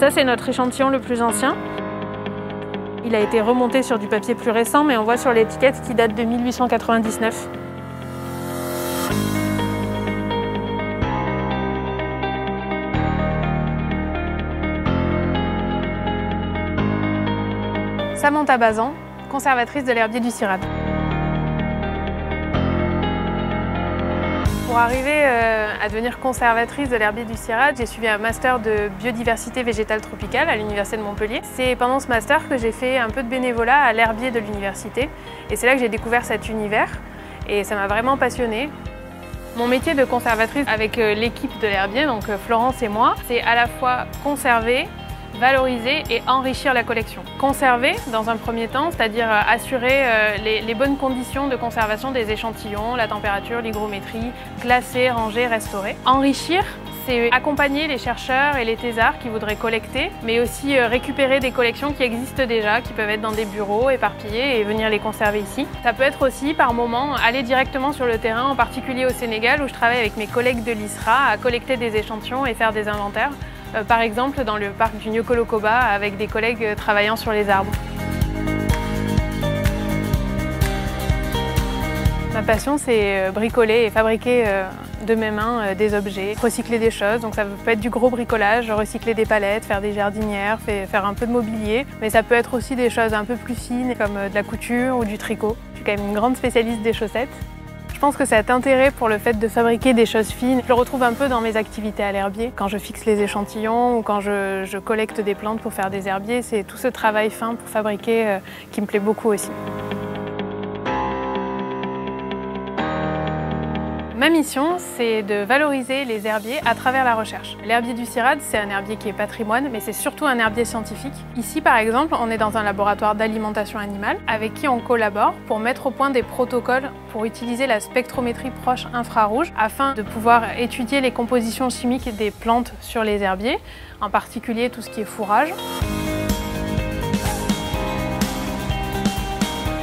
Ça, c'est notre échantillon le plus ancien. Il a été remonté sur du papier plus récent, mais on voit sur l'étiquette qu'il date de 1899. Samantha Bazan, conservatrice de l'herbier du CIRAD. Pour arriver à devenir conservatrice de l'herbier du CIRAD, j'ai suivi un master de biodiversité végétale tropicale à l'Université de Montpellier. C'est pendant ce master que j'ai fait un peu de bénévolat à l'herbier de l'université. Et c'est là que j'ai découvert cet univers et ça m'a vraiment passionnée. Mon métier de conservatrice avec l'équipe de l'herbier, donc Florence et moi, c'est à la fois conserver, valoriser et enrichir la collection. Conserver dans un premier temps, c'est-à-dire assurer les bonnes conditions de conservation des échantillons, la température, l'hygrométrie, classer, ranger, restaurer. Enrichir, c'est accompagner les chercheurs et les thésards qui voudraient collecter, mais aussi récupérer des collections qui existent déjà, qui peuvent être dans des bureaux éparpillés et venir les conserver ici. Ça peut être aussi, par moment, aller directement sur le terrain, en particulier au Sénégal, où je travaille avec mes collègues de l'ISRA à collecter des échantillons et faire des inventaires. Par exemple, dans le parc du Niokolo-Koba, avec des collègues travaillant sur les arbres. Ma passion, c'est bricoler et fabriquer de mes mains des objets, recycler des choses. Donc ça peut être du gros bricolage, recycler des palettes, faire des jardinières, faire un peu de mobilier. Mais ça peut être aussi des choses un peu plus fines, comme de la couture ou du tricot. Je suis quand même une grande spécialiste des chaussettes. Je pense que cet intérêt pour le fait de fabriquer des choses fines, je le retrouve un peu dans mes activités à l'herbier. Quand je fixe les échantillons ou quand je collecte des plantes pour faire des herbiers, c'est tout ce travail fin pour fabriquer qui me plaît beaucoup aussi. Ma mission, c'est de valoriser les herbiers à travers la recherche. L'herbier du CIRAD, c'est un herbier qui est patrimoine, mais c'est surtout un herbier scientifique. Ici, par exemple, on est dans un laboratoire d'alimentation animale avec qui on collabore pour mettre au point des protocoles pour utiliser la spectrométrie proche infrarouge afin de pouvoir étudier les compositions chimiques des plantes sur les herbiers, en particulier tout ce qui est fourrage.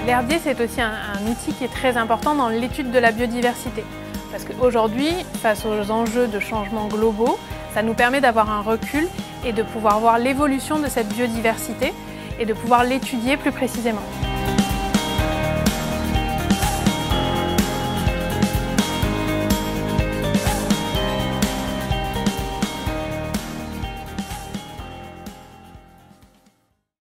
L'herbier, c'est aussi un outil qui est très important dans l'étude de la biodiversité. Parce qu'aujourd'hui, face aux enjeux de changements globaux, ça nous permet d'avoir un recul et de pouvoir voir l'évolution de cette biodiversité et de pouvoir l'étudier plus précisément.